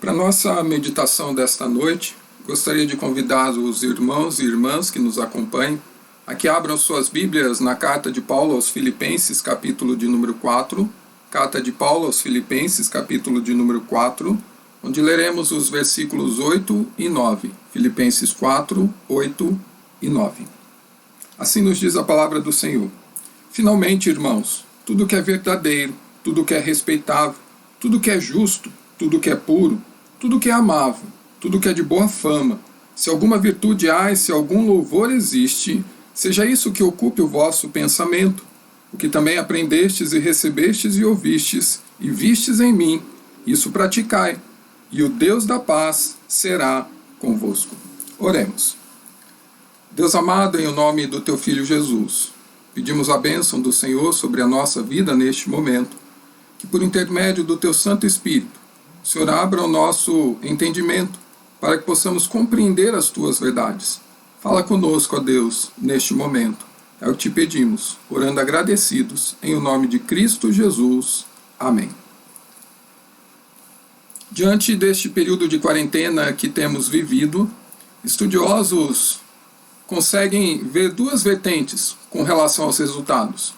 Para nossa meditação desta noite, gostaria de convidar os irmãos e irmãs que nos acompanham a que abram suas Bíblias na carta de Paulo aos Filipenses, capítulo de número 4, carta de Paulo aos Filipenses, capítulo de número 4, onde leremos os versículos 8 e 9, Filipenses 4, 8 e 9. Assim nos diz a palavra do Senhor. Finalmente, irmãos, tudo que é verdadeiro, tudo que é respeitável, tudo que é justo, tudo que é puro, tudo que é amável, tudo que é de boa fama, se alguma virtude há e se algum louvor existe, seja isso que ocupe o vosso pensamento, o que também aprendestes e recebestes e ouvistes, e vistes em mim, isso praticai, e o Deus da paz será convosco. Oremos. Deus amado, em o nome do Teu Filho Jesus, pedimos a bênção do Senhor sobre a nossa vida neste momento, que por intermédio do Teu Santo Espírito, o Senhor abra o nosso entendimento para que possamos compreender as Tuas verdades. Fala conosco, ó Deus, neste momento. É o que te pedimos, orando agradecidos, em o nome de Cristo Jesus. Amém. Diante deste período de quarentena que temos vivido, estudiosos conseguem ver duas vertentes com relação aos resultados.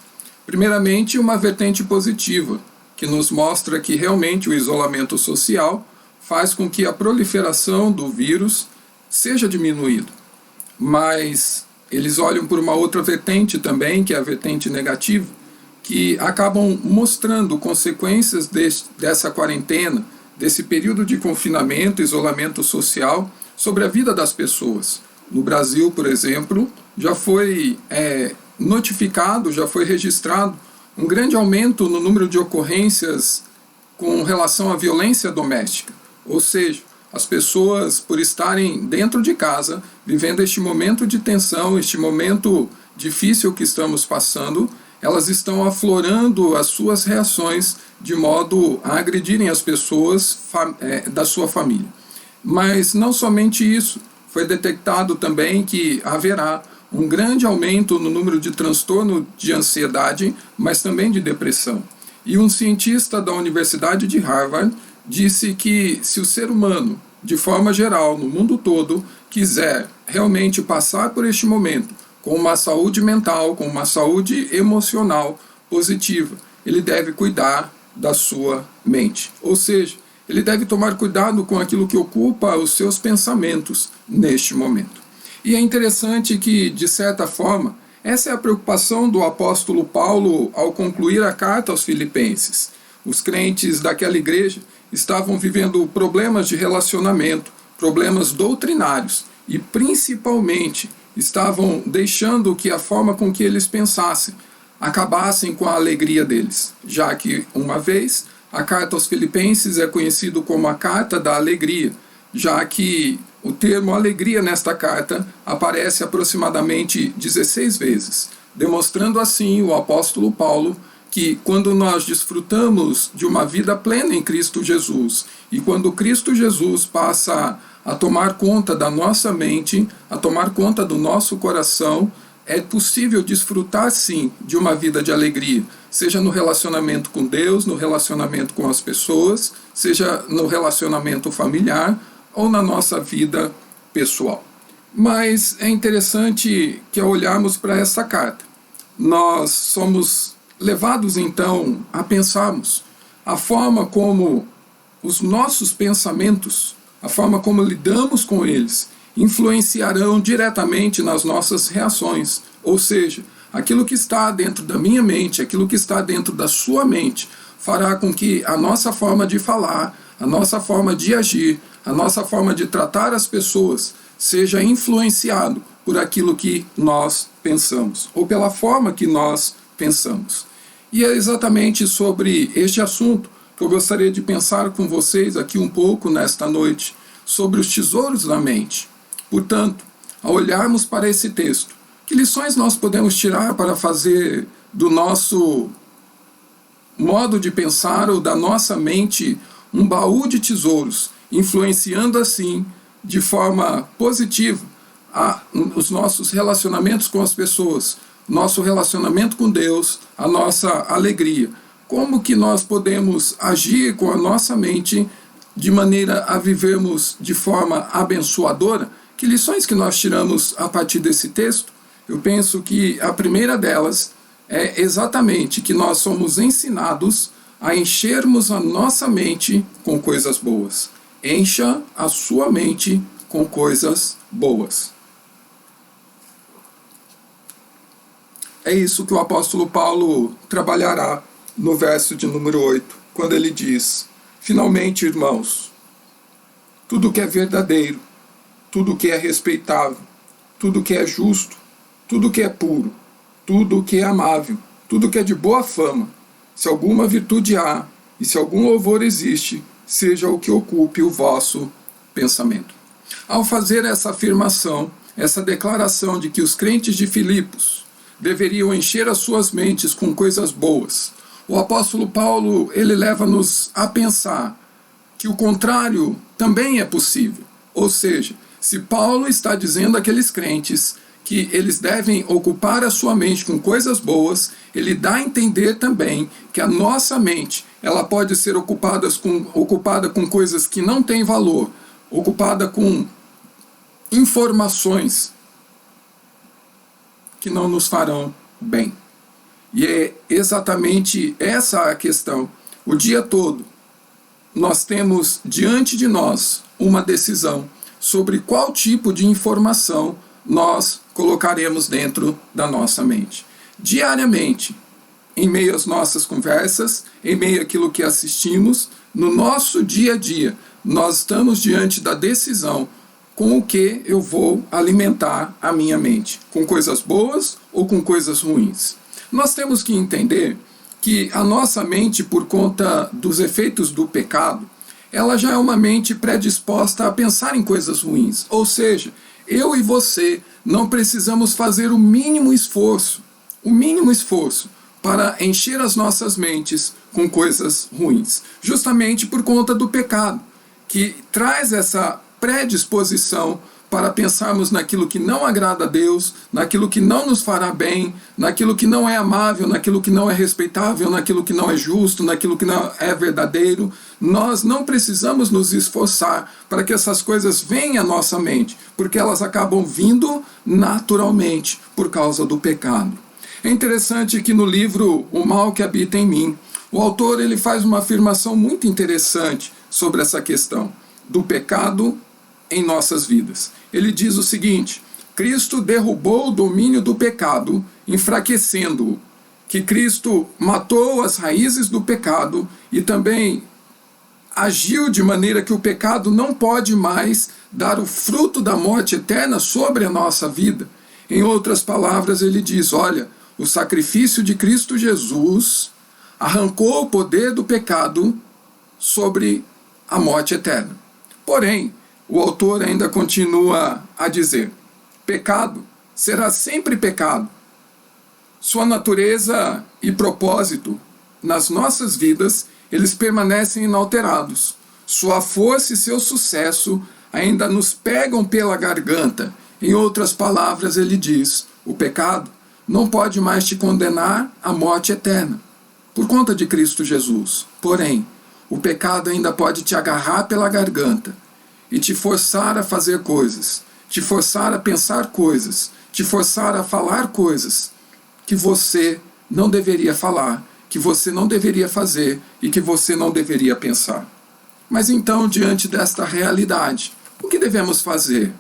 Primeiramente, uma vertente positiva, que nos mostra que realmente o isolamento social faz com que a proliferação do vírus seja diminuído. Mas eles olham por uma outra vertente também, que é a vertente negativa, que acabam mostrando consequências dessa quarentena, desse período de confinamento, isolamento social, sobre a vida das pessoas. No Brasil, por exemplo, já foi notificado, já foi registrado um grande aumento no número de ocorrências com relação à violência doméstica. Ou seja, as pessoas, por estarem dentro de casa, vivendo este momento de tensão, este momento difícil que estamos passando, elas estão aflorando as suas reações de modo a agredirem as pessoas da sua família. Mas não somente isso, foi detectado também que haverá um grande aumento no número de transtorno de ansiedade, mas também de depressão. E um cientista da Universidade de Harvard disse que se o ser humano, de forma geral, no mundo todo, quiser realmente passar por este momento com uma saúde mental, com uma saúde emocional positiva, ele deve cuidar da sua mente. Ou seja, ele deve tomar cuidado com aquilo que ocupa os seus pensamentos neste momento. E é interessante que, de certa forma, essa é a preocupação do apóstolo Paulo ao concluir a carta aos Filipenses. Os crentes daquela igreja estavam vivendo problemas de relacionamento, problemas doutrinários e, principalmente, estavam deixando que a forma com que eles pensassem acabassem com a alegria deles, já que, uma vez, a carta aos Filipenses é conhecida como a carta da alegria, já que o termo alegria nesta carta aparece aproximadamente 16 vezes, demonstrando assim o apóstolo Paulo que quando nós desfrutamos de uma vida plena em Cristo Jesus e quando Cristo Jesus passa a tomar conta da nossa mente, a tomar conta do nosso coração, é possível desfrutar sim de uma vida de alegria, seja no relacionamento com Deus, no relacionamento com as pessoas, seja no relacionamento familiar ou na nossa vida pessoal. Mas é interessante que ao olharmos para essa carta, nós somos levados então a pensarmos a forma como os nossos pensamentos, a forma como lidamos com eles, influenciarão diretamente nas nossas reações. Ou seja, aquilo que está dentro da minha mente, aquilo que está dentro da sua mente, fará com que a nossa forma de falar, a nossa forma de agir, a nossa forma de tratar as pessoas seja influenciado por aquilo que nós pensamos, ou pela forma que nós pensamos. E é exatamente sobre este assunto que eu gostaria de pensar com vocês aqui um pouco nesta noite, sobre os tesouros da mente. Portanto, ao olharmos para esse texto, que lições nós podemos tirar para fazer do nosso modo de pensar ou da nossa mente um baú de tesouros, influenciando assim, de forma positiva, os nossos relacionamentos com as pessoas, nosso relacionamento com Deus, a nossa alegria. Como que nós podemos agir com a nossa mente de maneira a vivermos de forma abençoadora, que lições que nós tiramos a partir desse texto? Eu penso que a primeira delas é exatamente que nós somos ensinados a enchermos a nossa mente com coisas boas. Encha a sua mente com coisas boas. É isso que o apóstolo Paulo trabalhará no verso de número 8, quando ele diz: finalmente, irmãos, tudo que é verdadeiro, tudo que é respeitável, tudo que é justo, tudo que é puro, tudo que é amável, tudo que é de boa fama, se alguma virtude há e se algum louvor existe, seja o que ocupe o vosso pensamento. Ao fazer essa afirmação, essa declaração de que os crentes de Filipos deveriam encher as suas mentes com coisas boas, o apóstolo Paulo, ele leva-nos a pensar que o contrário também é possível. Ou seja, se Paulo está dizendo àqueles crentes que eles devem ocupar a sua mente com coisas boas, ele dá a entender também que a nossa mente, ela pode ser ocupada com coisas que não têm valor, ocupada com informações que não nos farão bem. E é exatamente essa a questão. O dia todo, nós temos diante de nós uma decisão sobre qual tipo de informação nós colocaremos dentro da nossa mente. Diariamente, em meio às nossas conversas, em meio àquilo que assistimos, no nosso dia a dia, nós estamos diante da decisão com o que eu vou alimentar a minha mente, com coisas boas ou com coisas ruins. Nós temos que entender que a nossa mente, por conta dos efeitos do pecado, ela já é uma mente predisposta a pensar em coisas ruins. Ou seja, eu e você não precisamos fazer o mínimo esforço para encher as nossas mentes com coisas ruins. Justamente por conta do pecado, que traz essa predisposição para pensarmos naquilo que não agrada a Deus, naquilo que não nos fará bem, naquilo que não é amável, naquilo que não é respeitável, naquilo que não é justo, naquilo que não é verdadeiro. Nós não precisamos nos esforçar para que essas coisas venham à nossa mente, porque elas acabam vindo naturalmente por causa do pecado. É interessante que no livro O Mal que Habita em Mim, o autor ele faz uma afirmação muito interessante sobre essa questão do pecado em nossas vidas. Ele diz o seguinte: Cristo derrubou o domínio do pecado, enfraquecendo-o. Que Cristo matou as raízes do pecado e também agiu de maneira que o pecado não pode mais dar o fruto da morte eterna sobre a nossa vida. Em outras palavras, ele diz: olha, o sacrifício de Cristo Jesus arrancou o poder do pecado sobre a morte eterna. Porém, o autor ainda continua a dizer: pecado será sempre pecado. Sua natureza e propósito nas nossas vidas, eles permanecem inalterados. Sua força e seu sucesso ainda nos pegam pela garganta. Em outras palavras, ele diz: o pecado não pode mais te condenar à morte eterna, por conta de Cristo Jesus. Porém, o pecado ainda pode te agarrar pela garganta e te forçar a fazer coisas, te forçar a pensar coisas, te forçar a falar coisas que você não deveria falar, que você não deveria fazer e que você não deveria pensar. Mas então, diante desta realidade, o que devemos fazer?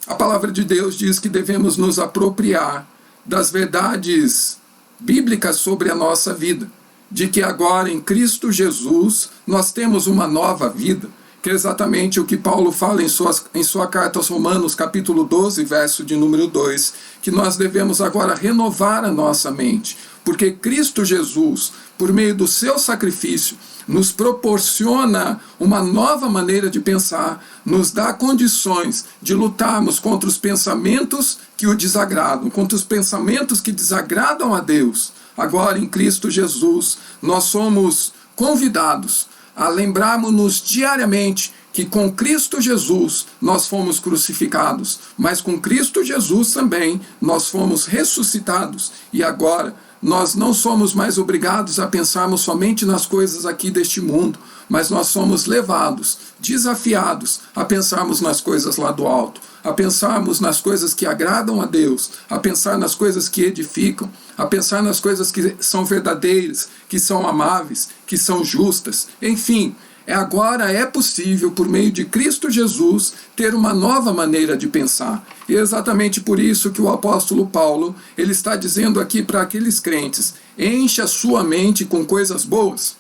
A palavra de Deus diz que devemos nos apropriar das verdades bíblicas sobre a nossa vida, de que agora em Cristo Jesus nós temos uma nova vida, que é exatamente o que Paulo fala em sua carta aos Romanos, capítulo 12, verso de número 2, que nós devemos agora renovar a nossa mente, porque Cristo Jesus, por meio do seu sacrifício, nos proporciona uma nova maneira de pensar, nos dá condições de lutarmos contra os pensamentos que o desagradam, contra os pensamentos que desagradam a Deus. Agora, em Cristo Jesus, nós somos convidados a lembrarmos-nos diariamente que com Cristo Jesus nós fomos crucificados, mas com Cristo Jesus também nós fomos ressuscitados. E agora nós não somos mais obrigados a pensarmos somente nas coisas aqui deste mundo, mas nós somos levados, desafiados a pensarmos nas coisas lá do alto, a pensarmos nas coisas que agradam a Deus, a pensar nas coisas que edificam, a pensar nas coisas que são verdadeiras, que são amáveis, que são justas, enfim. Agora é possível, por meio de Cristo Jesus, ter uma nova maneira de pensar. E é exatamente por isso que o apóstolo Paulo, ele está dizendo aqui para aqueles crentes: enche a sua mente com coisas boas.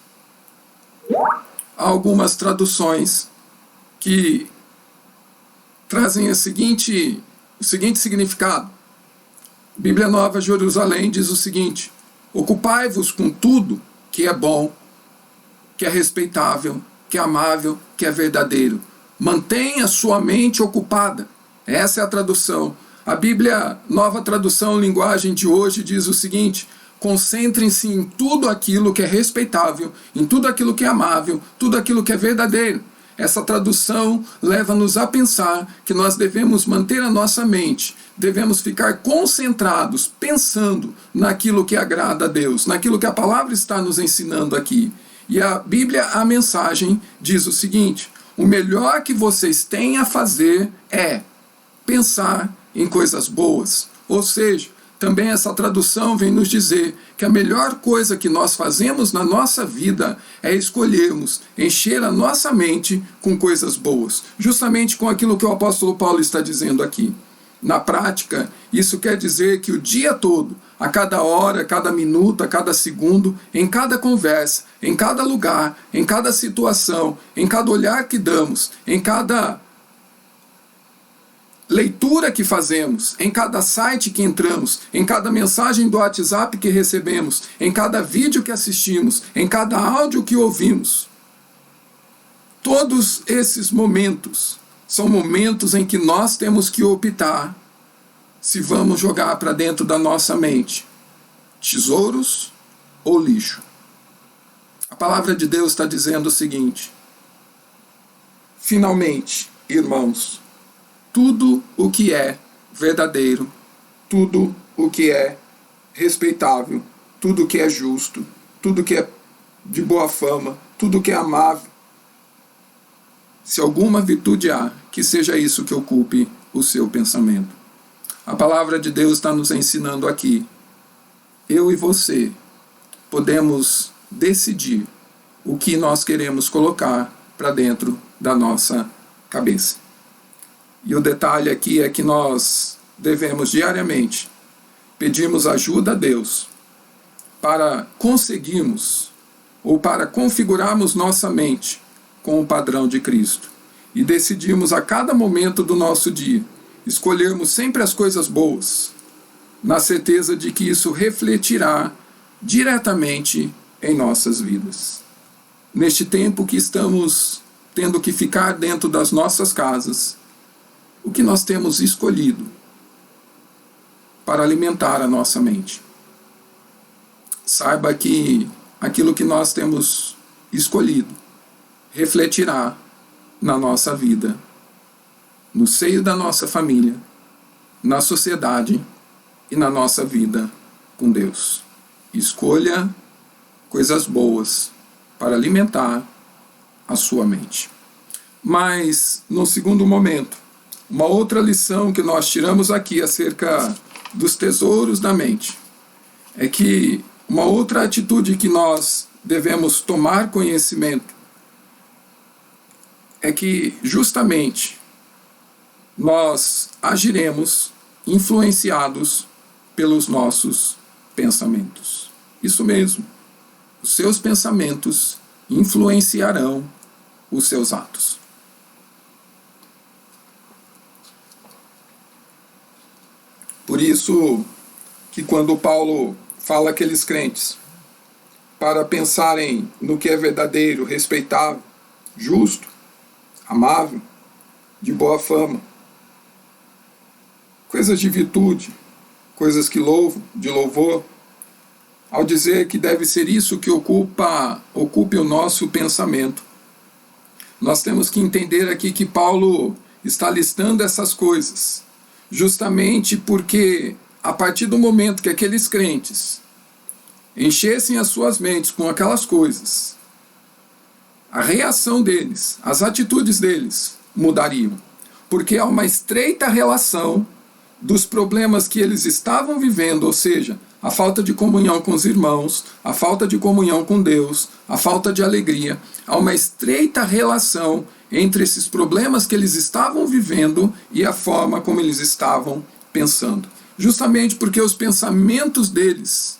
Há algumas traduções que trazem o seguinte significado. Bíblia Nova Jerusalém diz o seguinte: ocupai-vos com tudo que é bom, que é respeitável, que é amável, que é verdadeiro. Mantenha sua mente ocupada. Essa é a tradução. A Bíblia Nova Tradução Linguagem de hoje diz o seguinte: concentrem-se em tudo aquilo que é respeitável, em tudo aquilo que é amável, tudo aquilo que é verdadeiro. Essa tradução leva-nos a pensar que nós devemos manter a nossa mente, devemos ficar concentrados, pensando naquilo que agrada a Deus, naquilo que a palavra está nos ensinando aqui. E a Bíblia, a mensagem, diz o seguinte: o melhor que vocês têm a fazer é pensar em coisas boas. Ou seja, também essa tradução vem nos dizer que a melhor coisa que nós fazemos na nossa vida é escolhermos encher a nossa mente com coisas boas, justamente com aquilo que o apóstolo Paulo está dizendo aqui. Na prática, isso quer dizer que o dia todo, a cada hora, a cada minuto, a cada segundo, em cada conversa, em cada lugar, em cada situação, em cada olhar que damos, em cada leitura que fazemos, em cada site que entramos, em cada mensagem do WhatsApp que recebemos, em cada vídeo que assistimos, em cada áudio que ouvimos. Todos esses momentos são momentos em que nós temos que optar se vamos jogar para dentro da nossa mente tesouros ou lixo. A palavra de Deus está dizendo o seguinte: finalmente, irmãos, tudo o que é verdadeiro, tudo o que é respeitável, tudo o que é justo, tudo o que é de boa fama, tudo o que é amável, se alguma virtude há, que seja isso que ocupe o seu pensamento. A palavra de Deus está nos ensinando aqui. Eu e você podemos decidir o que nós queremos colocar para dentro da nossa cabeça. E o detalhe aqui é que nós devemos diariamente pedirmos ajuda a Deus para conseguirmos ou para configurarmos nossa mente com o padrão de Cristo e decidirmos a cada momento do nosso dia escolhermos sempre as coisas boas, na certeza de que isso refletirá diretamente em nossas vidas. Neste tempo que estamos tendo que ficar dentro das nossas casas, o que nós temos escolhido para alimentar a nossa mente? Saiba que aquilo que nós temos escolhido refletirá na nossa vida, no seio da nossa família, na sociedade e na nossa vida com Deus. Escolha coisas boas para alimentar a sua mente. Mas, no segundo momento, uma outra lição que nós tiramos aqui acerca dos tesouros da mente é que uma outra atitude que nós devemos tomar conhecimento é que justamente nós agiremos influenciados pelos nossos pensamentos. Isso mesmo, os seus pensamentos influenciarão os seus atos. Por isso que quando Paulo fala àqueles crentes para pensarem no que é verdadeiro, respeitável, justo, amável, de boa fama, coisas de virtude, coisas que louvam, de louvor, ao dizer que deve ser isso que ocupe o nosso pensamento, nós temos que entender aqui que Paulo está listando essas coisas, justamente porque a partir do momento que aqueles crentes enchessem as suas mentes com aquelas coisas, a reação deles, as atitudes deles mudariam. Porque há uma estreita relação dos problemas que eles estavam vivendo, ou seja, a falta de comunhão com os irmãos, a falta de comunhão com Deus, a falta de alegria. Há uma estreita relação entre esses problemas que eles estavam vivendo e a forma como eles estavam pensando. Justamente porque os pensamentos deles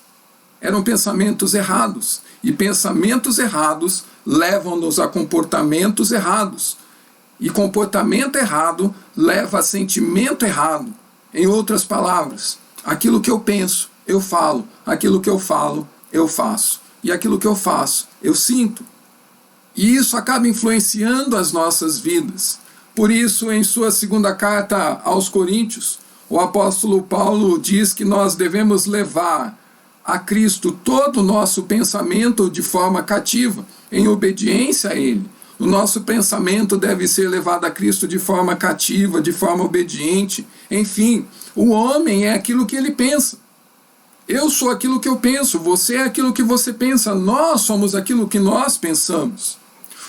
eram pensamentos errados. E pensamentos errados levam-nos a comportamentos errados. E comportamento errado leva a sentimento errado. Em outras palavras, aquilo que eu penso, eu falo. Aquilo que eu falo, eu faço. E aquilo que eu faço, eu sinto. E isso acaba influenciando as nossas vidas. Por isso, em sua segunda carta aos Coríntios, o apóstolo Paulo diz que nós devemos levar a Cristo todo o nosso pensamento de forma cativa, em obediência a Ele. O nosso pensamento deve ser levado a Cristo de forma cativa, de forma obediente. Enfim, o homem é aquilo que ele pensa. Eu sou aquilo que eu penso, você é aquilo que você pensa, nós somos aquilo que nós pensamos.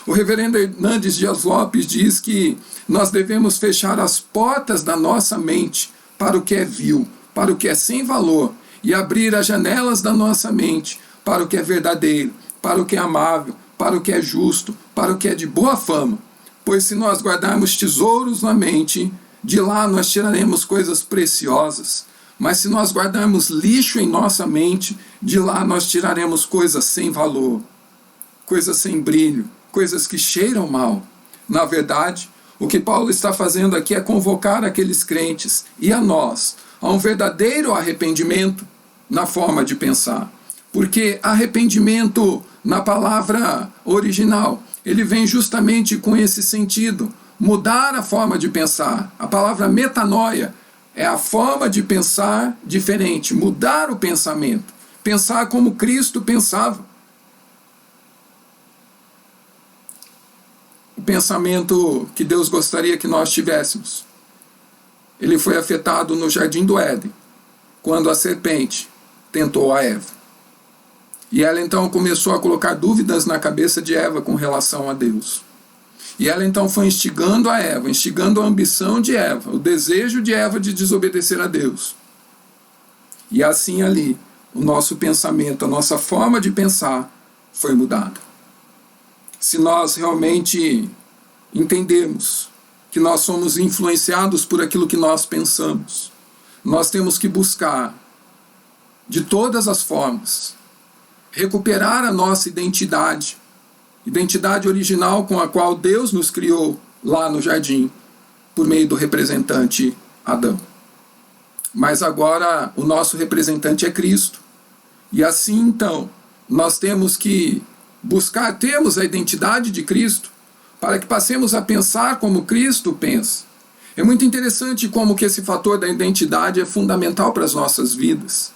O reverendo Hernandes Dias Lopes diz que nós devemos fechar as portas da nossa mente para o que é vil, para o que é sem valor, e abrir as janelas da nossa mente para o que é verdadeiro, para o que é amável, para o que é justo, para o que é de boa fama. Pois se nós guardarmos tesouros na mente, de lá nós tiraremos coisas preciosas. Mas se nós guardarmos lixo em nossa mente, de lá nós tiraremos coisas sem valor, coisas sem brilho, coisas que cheiram mal. Na verdade, o que Paulo está fazendo aqui é convocar aqueles crentes e a nós a um verdadeiro arrependimento na forma de pensar. Porque arrependimento, na palavra original, ele vem justamente com esse sentido, mudar a forma de pensar. A palavra metanoia é a forma de pensar diferente, mudar o pensamento, pensar como Cristo pensava. O pensamento que Deus gostaria que nós tivéssemos. Ele foi afetado no Jardim do Éden, quando a serpente tentou a Eva. E ela então começou a colocar dúvidas na cabeça de Eva com relação a Deus. E ela então foi instigando a Eva, instigando a ambição de Eva, o desejo de Eva de desobedecer a Deus. E assim ali, o nosso pensamento, a nossa forma de pensar foi mudada. Se nós realmente entendermos que nós somos influenciados por aquilo que nós pensamos, nós temos que buscar, de todas as formas, recuperar a nossa identidade original com a qual Deus nos criou lá no jardim, por meio do representante Adão. Mas agora o nosso representante é Cristo. E assim então, nós temos que buscar termos a identidade de Cristo, para que passemos a pensar como Cristo pensa. É muito interessante como que esse fator da identidade é fundamental para as nossas vidas.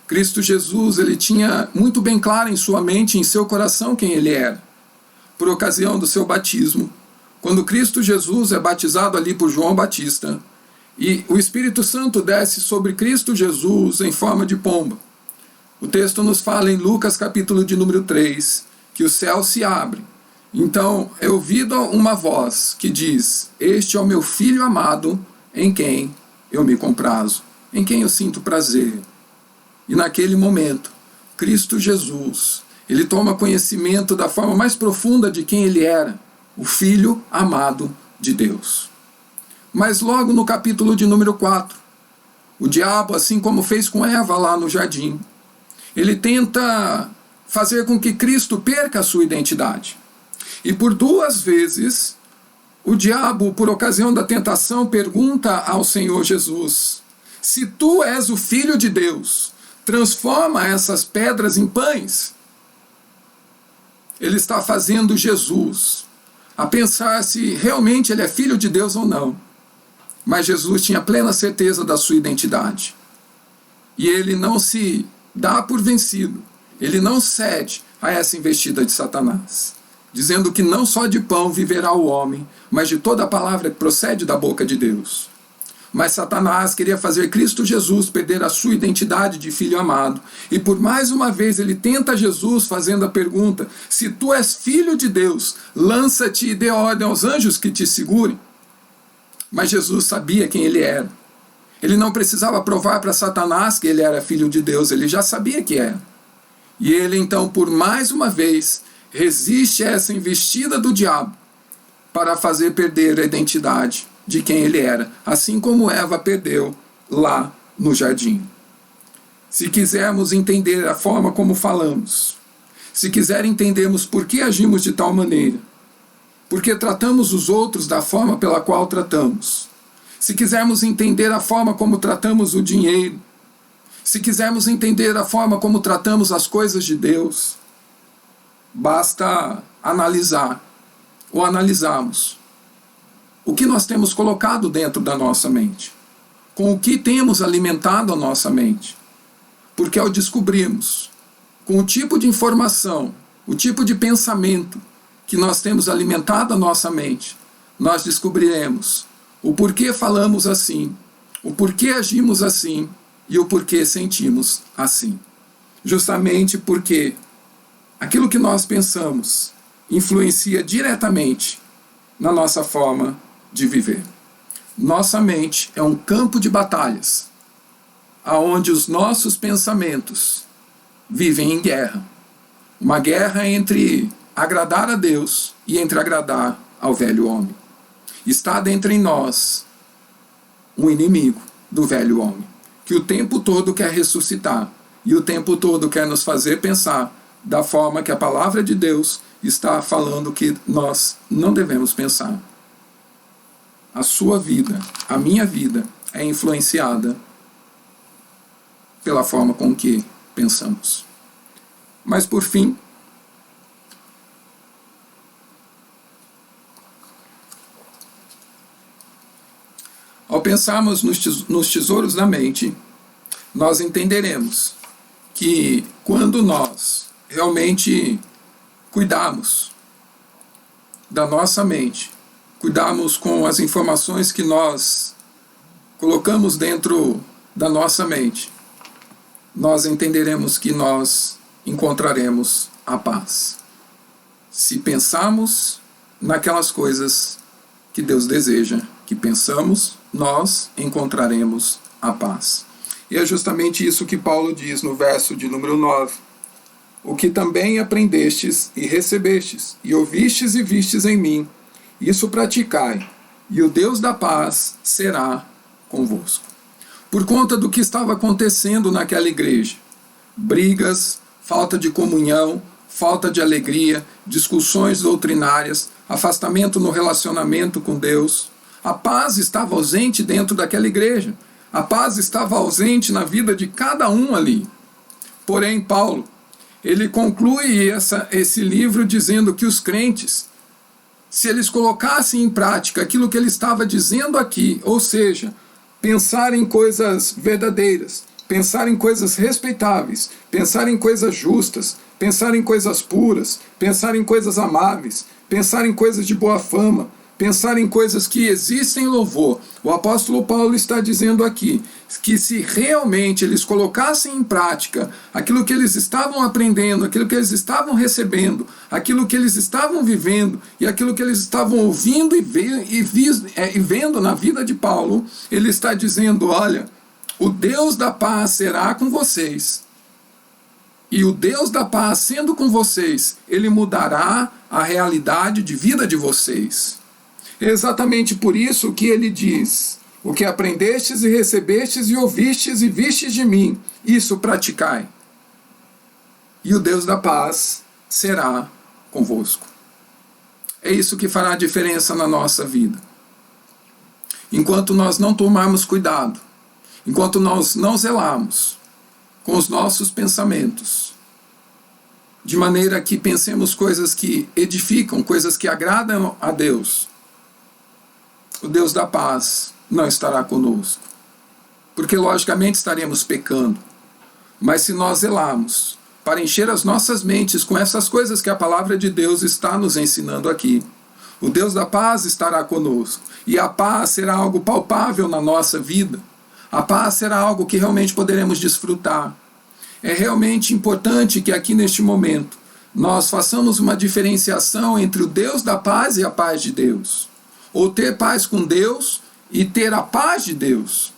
Cristo Jesus, ele tinha muito bem claro em sua mente, em seu coração, quem ele era. Por ocasião do seu batismo, quando Cristo Jesus é batizado ali por João Batista, e o Espírito Santo desce sobre Cristo Jesus em forma de pomba. O texto nos fala em Lucas capítulo de número 3, que o céu se abre. Então é ouvida uma voz que diz: este é o meu filho amado, em quem eu me comprazo, em quem eu sinto prazer. E naquele momento, Cristo Jesus, ele toma conhecimento da forma mais profunda de quem ele era, o Filho amado de Deus. Mas logo no capítulo de número 4, o diabo, assim como fez com Eva lá no jardim, ele tenta fazer com que Cristo perca a sua identidade. E por 2 vezes, o diabo, por ocasião da tentação, pergunta ao Senhor Jesus: se tu és o Filho de Deus, transforma essas pedras em pães. Ele está fazendo Jesus a pensar se realmente ele é filho de Deus ou não. Mas Jesus tinha plena certeza da sua identidade. E ele não se dá por vencido. Ele não cede a essa investida de Satanás, dizendo que não só de pão viverá o homem, mas de toda a palavra que procede da boca de Deus. Mas Satanás queria fazer Cristo Jesus perder a sua identidade de filho amado. E por mais uma vez ele tenta Jesus fazendo a pergunta: se tu és filho de Deus, lança-te e dê ordem aos anjos que te segurem. Mas Jesus sabia quem ele era. Ele não precisava provar para Satanás que ele era filho de Deus, ele já sabia que era. E ele então, por mais uma vez, resiste a essa investida do diabo para fazer perder a identidade de quem ele era, assim como Eva perdeu lá no jardim. Se quisermos entender a forma como falamos, se quiser entendermos por que agimos de tal maneira, por que tratamos os outros da forma pela qual tratamos, se quisermos entender a forma como tratamos o dinheiro, se quisermos entender a forma como tratamos as coisas de Deus, basta analisar ou analisarmos o que nós temos colocado dentro da nossa mente, com o que temos alimentado a nossa mente. Porque ao descobrirmos com o tipo de informação, o tipo de pensamento que nós temos alimentado a nossa mente, nós descobriremos o porquê falamos assim, o porquê agimos assim e o porquê sentimos assim. Justamente porque aquilo que nós pensamos influencia diretamente na nossa forma de viver. Nossa mente é um campo de batalhas, aonde os nossos pensamentos vivem em guerra. Uma guerra entre agradar a Deus e entre agradar ao velho homem. Está dentro em nós um inimigo do velho homem, que o tempo todo quer ressuscitar e o tempo todo quer nos fazer pensar da forma que a palavra de Deus está falando que nós não devemos pensar. A sua vida, a minha vida, é influenciada pela forma com que pensamos. Mas por fim, ao pensarmos nos tesouros da mente, nós entenderemos que quando nós realmente cuidarmos da nossa mente, cuidarmos com as informações que nós colocamos dentro da nossa mente, nós entenderemos que nós encontraremos a paz. Se pensarmos naquelas coisas que Deus deseja que pensamos, nós encontraremos a paz. E é justamente isso que Paulo diz no verso de número 9. O que também aprendestes e recebestes, e ouvistes e vistes em mim, isso praticai, e o Deus da paz será convosco. Por conta do que estava acontecendo naquela igreja, brigas, falta de comunhão, falta de alegria, discussões doutrinárias, afastamento no relacionamento com Deus, a paz estava ausente dentro daquela igreja, a paz estava ausente na vida de cada um ali. Porém, Paulo, ele conclui esse livro dizendo que os crentes, se eles colocassem em prática aquilo que ele estava dizendo aqui, ou seja, pensar em coisas verdadeiras, pensar em coisas respeitáveis, pensar em coisas justas, pensar em coisas puras, pensar em coisas amáveis, pensar em coisas de boa fama, pensar em coisas que existem louvor. O apóstolo Paulo está dizendo aqui que se realmente eles colocassem em prática aquilo que eles estavam aprendendo, aquilo que eles estavam recebendo, aquilo que eles estavam vivendo e aquilo que eles estavam ouvindo e vendo na vida de Paulo, ele está dizendo: olha, o Deus da paz será com vocês. E o Deus da paz sendo com vocês, ele mudará a realidade de vida de vocês. É exatamente por isso que ele diz: o que aprendestes e recebestes e ouvistes e vistes de mim, isso praticai. E o Deus da paz será convosco. É isso que fará a diferença na nossa vida. Enquanto nós não tomarmos cuidado, enquanto nós não zelarmos com os nossos pensamentos, de maneira que pensemos coisas que edificam, coisas que agradam a Deus, o Deus da paz não estará conosco. Porque logicamente estaremos pecando. Mas se nós zelarmos para encher as nossas mentes com essas coisas que a palavra de Deus está nos ensinando aqui, O Deus da paz estará conosco. E a paz será algo palpável na nossa vida. A paz será algo que realmente poderemos desfrutar. É realmente importante que aqui neste momento nós façamos uma diferenciação entre o Deus da paz e a paz de Deus. Ou ter paz com Deus e ter a paz de Deus.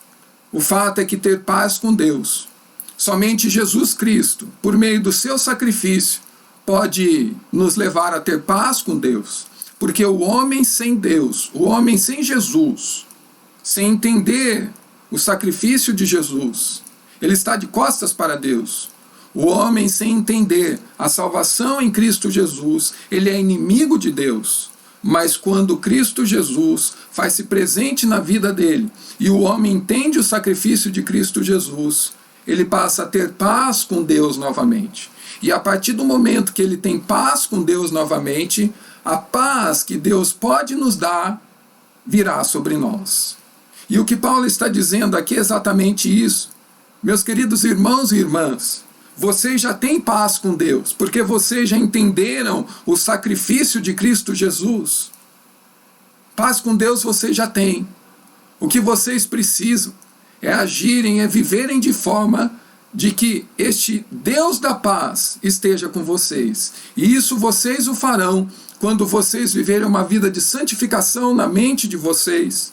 O fato é que ter paz com Deus, somente Jesus Cristo, por meio do seu sacrifício, pode nos levar a ter paz com Deus. Porque o homem sem Deus, o homem sem Jesus, sem entender o sacrifício de Jesus, ele está de costas para Deus. O homem sem entender a salvação em Cristo Jesus, ele é inimigo de Deus. Mas quando Cristo Jesus faz-se presente na vida dele e o homem entende o sacrifício de Cristo Jesus, ele passa a ter paz com Deus novamente. E a partir do momento que ele tem paz com Deus novamente, a paz que Deus pode nos dar virá sobre nós. E o que Paulo está dizendo aqui é exatamente isso. Meus queridos irmãos e irmãs, vocês já têm paz com Deus, porque vocês já entenderam o sacrifício de Cristo Jesus. Paz com Deus vocês já têm. O que vocês precisam é agirem, é viverem de forma de que este Deus da paz esteja com vocês. E isso vocês o farão quando vocês viverem uma vida de santificação na mente de vocês.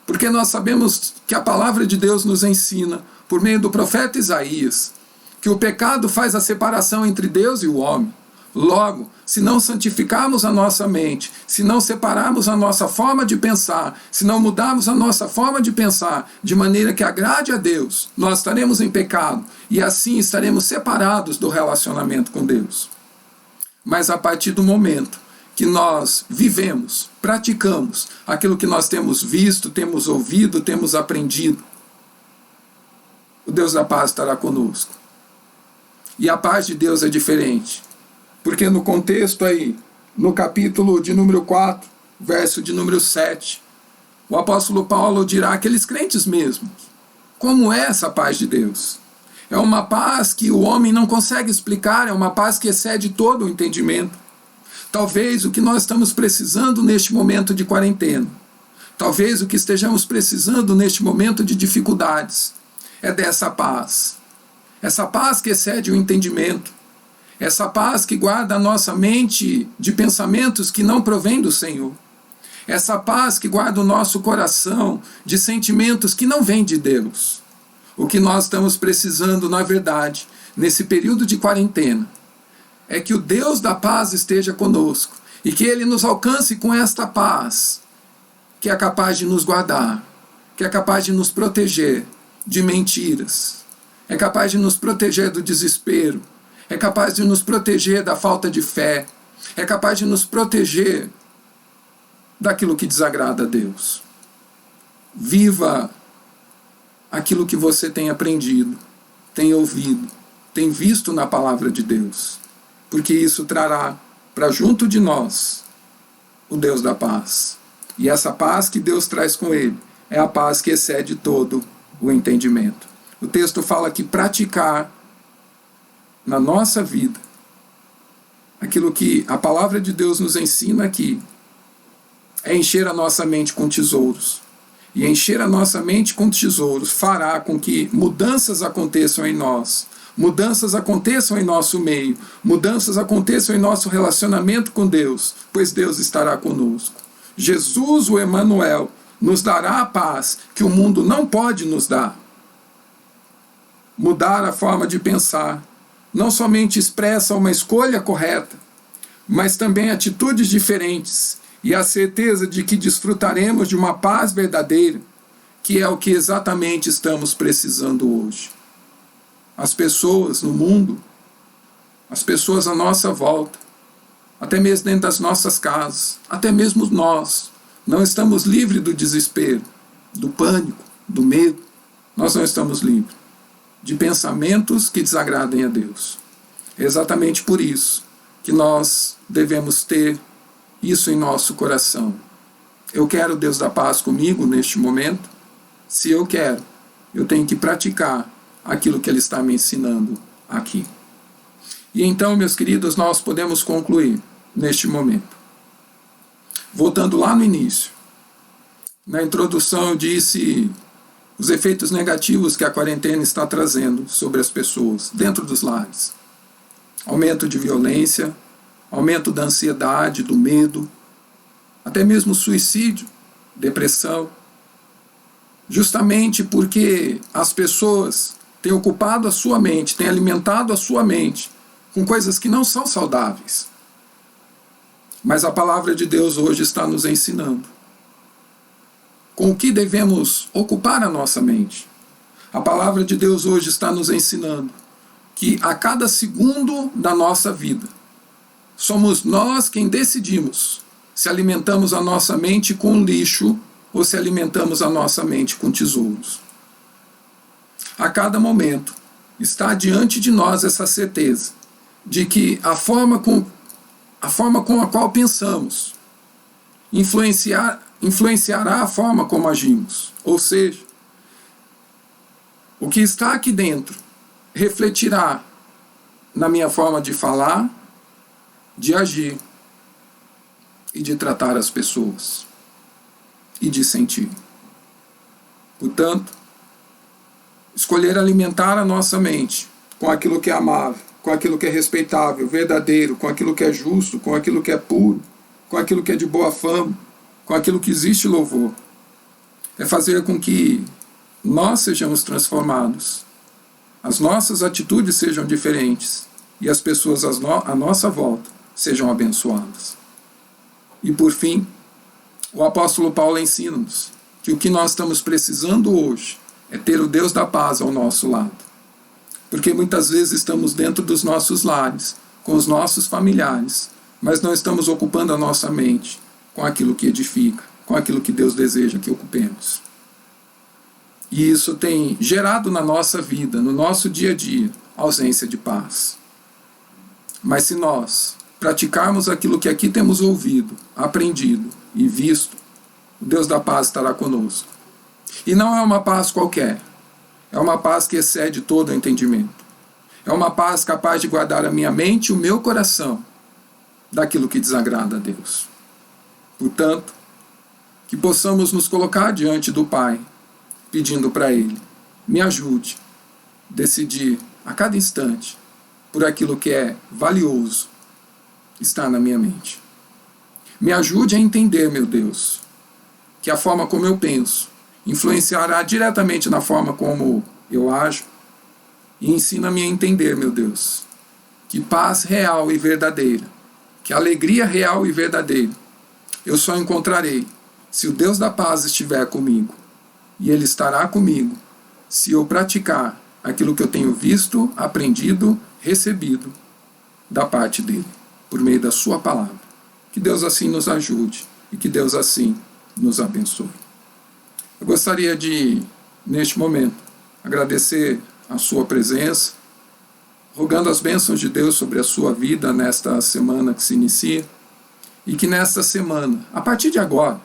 Porque nós sabemos que a palavra de Deus nos ensina, por meio do profeta Isaías, que o pecado faz a separação entre Deus e o homem. Logo, se não santificarmos a nossa mente, se não separarmos a nossa forma de pensar, se não mudarmos a nossa forma de pensar de maneira que agrade a Deus, nós estaremos em pecado e assim estaremos separados do relacionamento com Deus. Mas a partir do momento que nós vivemos, praticamos aquilo que nós temos visto, temos ouvido, temos aprendido, o Deus da paz estará conosco. E a paz de Deus é diferente. Porque no contexto aí, no capítulo de número 4, verso de número 7, o apóstolo Paulo dirá àqueles crentes mesmos, como é essa paz de Deus? É uma paz que o homem não consegue explicar, é uma paz que excede todo o entendimento. Talvez o que nós estamos precisando neste momento de quarentena, talvez o que estejamos precisando neste momento de dificuldades, é dessa paz. Essa paz que excede o entendimento. Essa paz que guarda a nossa mente de pensamentos que não provêm do Senhor. Essa paz que guarda o nosso coração de sentimentos que não vêm de Deus. O que nós estamos precisando, na verdade, nesse período de quarentena, é que o Deus da paz esteja conosco e que Ele nos alcance com esta paz, que é capaz de nos guardar, que é capaz de nos proteger de mentiras, é capaz de nos proteger do desespero, é capaz de nos proteger da falta de fé, é capaz de nos proteger daquilo que desagrada a Deus. Viva aquilo que você tem aprendido, tem ouvido, tem visto na palavra de Deus, porque isso trará para junto de nós o Deus da paz. E essa paz que Deus traz com Ele é a paz que excede todo o entendimento. O texto fala que praticar na nossa vida aquilo que a palavra de Deus nos ensina aqui é encher a nossa mente com tesouros. E encher a nossa mente com tesouros fará com que mudanças aconteçam em nós, mudanças aconteçam em nosso meio, mudanças aconteçam em nosso relacionamento com Deus, pois Deus estará conosco. Jesus, o Emanuel, nos dará a paz que o mundo não pode nos dar. Mudar a forma de pensar não somente expressa uma escolha correta, mas também atitudes diferentes e a certeza de que desfrutaremos de uma paz verdadeira, que é o que exatamente estamos precisando hoje. As pessoas no mundo, as pessoas à nossa volta, até mesmo dentro das nossas casas, até mesmo nós, não estamos livres do desespero, do pânico, do medo. Nós não estamos livres de pensamentos que desagradem a Deus. É exatamente por isso que nós devemos ter isso em nosso coração. Eu quero Deus da paz comigo neste momento. Se eu quero, eu tenho que praticar aquilo que Ele está me ensinando aqui. E então, meus queridos, nós podemos concluir neste momento Voltando lá no início, na introdução eu disse os efeitos negativos que a quarentena está trazendo sobre as pessoas dentro dos lares. Aumento de violência, aumento da ansiedade, do medo, até mesmo suicídio, depressão, justamente porque as pessoas têm ocupado a sua mente, têm alimentado a sua mente com coisas que não são saudáveis. Mas a palavra de Deus hoje está nos ensinando com o que devemos ocupar a nossa mente. A palavra de Deus hoje está nos ensinando que a cada segundo da nossa vida, somos nós quem decidimos se alimentamos a nossa mente com lixo ou se alimentamos a nossa mente com tesouros. A cada momento está diante de nós essa certeza de que a forma com a qual pensamos influenciará a forma como agimos. Ou seja, o que está aqui dentro refletirá na minha forma de falar, de agir e de tratar as pessoas e de sentir. Portanto, escolher alimentar a nossa mente com aquilo que é amável, com aquilo que é respeitável, verdadeiro, com aquilo que é justo, com aquilo que é puro, com aquilo que é de boa fama, com aquilo que existe louvor, é fazer com que nós sejamos transformados, as nossas atitudes sejam diferentes e as pessoas à nossa volta sejam abençoadas. E por fim, o apóstolo Paulo ensina-nos que o que nós estamos precisando hoje é ter o Deus da paz ao nosso lado. Porque muitas vezes estamos dentro dos nossos lares, com os nossos familiares, mas não estamos ocupando a nossa mente com aquilo que edifica, com aquilo que Deus deseja que ocupemos. E isso tem gerado na nossa vida, no nosso dia a dia, ausência de paz. Mas se nós praticarmos aquilo que aqui temos ouvido, aprendido e visto, o Deus da paz estará conosco. E não é uma paz qualquer, é uma paz que excede todo o entendimento. É uma paz capaz de guardar a minha mente e o meu coração daquilo que desagrada a Deus. Portanto, que possamos nos colocar diante do Pai, pedindo para Ele, me ajude a decidir a cada instante por aquilo que é valioso está na minha mente. Me ajude a entender, meu Deus, que a forma como eu penso influenciará diretamente na forma como eu ajo, e ensina-me a entender, meu Deus, que paz real e verdadeira, que alegria real e verdadeira, eu só encontrarei se o Deus da paz estiver comigo, e Ele estará comigo se eu praticar aquilo que eu tenho visto, aprendido, recebido da parte dEle, por meio da sua palavra. Que Deus assim nos ajude e que Deus assim nos abençoe. Eu gostaria de, neste momento, agradecer a sua presença, rogando as bênçãos de Deus sobre a sua vida nesta semana que se inicia, e que nesta semana, a partir de agora,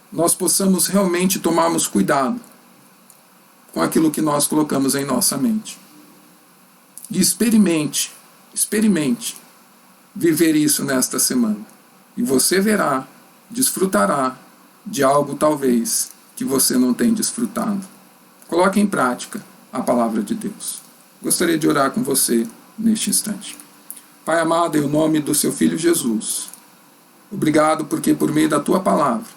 nós possamos realmente tomarmos cuidado com aquilo que nós colocamos em nossa mente. E experimente viver isso nesta semana. E você verá, desfrutará de algo talvez que você não tem desfrutado. Coloque em prática a palavra de Deus. Gostaria de orar com você neste instante. Pai amado, em nome do seu Filho Jesus, obrigado porque por meio da tua palavra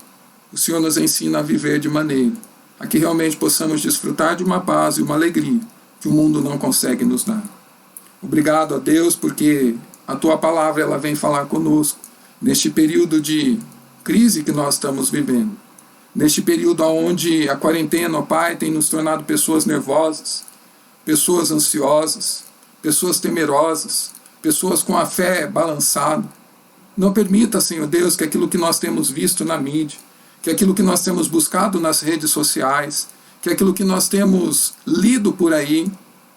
o Senhor nos ensina a viver de maneira a que realmente possamos desfrutar de uma paz e uma alegria que o mundo não consegue nos dar. Obrigado a Deus porque a tua palavra ela vem falar conosco neste período de crise que nós estamos vivendo. Neste período onde a quarentena, ó Pai, tem nos tornado pessoas nervosas, pessoas ansiosas, pessoas temerosas, pessoas com a fé balançada. Não permita, Senhor Deus, que aquilo que nós temos visto na mídia, que aquilo que nós temos buscado nas redes sociais, que aquilo que nós temos lido por aí,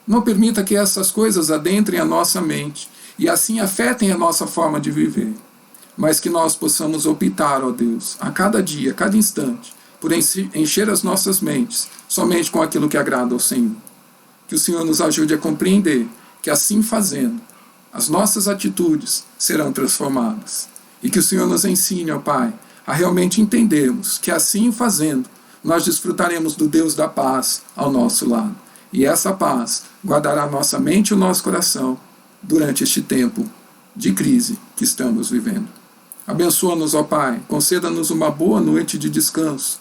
não permita que essas coisas adentrem a nossa mente e assim afetem a nossa forma de viver. Mas que nós possamos optar, ó Deus, a cada dia, a cada instante, por encher as nossas mentes somente com aquilo que agrada ao Senhor. Que o Senhor nos ajude a compreender que assim fazendo, as nossas atitudes serão transformadas. E que o Senhor nos ensine, ó Pai, a realmente entendermos que assim fazendo, nós desfrutaremos do Deus da paz ao nosso lado. E essa paz guardará nossa mente e o nosso coração durante este tempo de crise que estamos vivendo. Abençoa-nos, ó Pai, conceda-nos uma boa noite de descanso,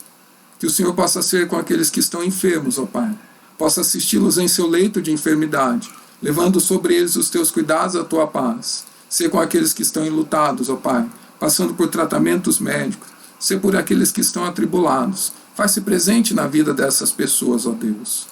que o Senhor possa ser com aqueles que estão enfermos, ó Pai, possa assisti-los em seu leito de enfermidade, levando sobre eles os teus cuidados, a tua paz. Ser com aqueles que estão enlutados, ó Pai, passando por tratamentos médicos, ser por aqueles que estão atribulados. Faz-se presente na vida dessas pessoas, ó Deus.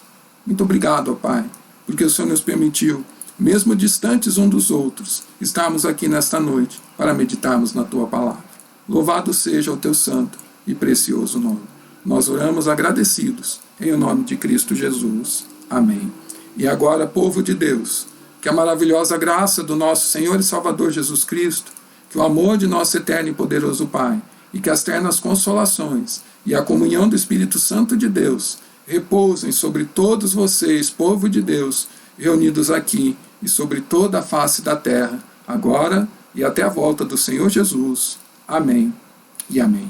Muito obrigado, ó Pai, porque o Senhor nos permitiu, mesmo distantes uns dos outros, estarmos aqui nesta noite para meditarmos na tua palavra. Louvado seja o teu santo e precioso nome. Nós oramos agradecidos, em nome de Cristo Jesus. Amém. E agora, povo de Deus, que a maravilhosa graça do nosso Senhor e Salvador Jesus Cristo, que o amor de nosso eterno e poderoso Pai, e que as ternas consolações e a comunhão do Espírito Santo de Deus repousem sobre todos vocês, povo de Deus, reunidos aqui e sobre toda a face da terra, agora e até a volta do Senhor Jesus. Amém e amém.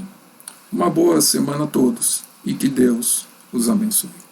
Uma boa semana a todos e que Deus os abençoe.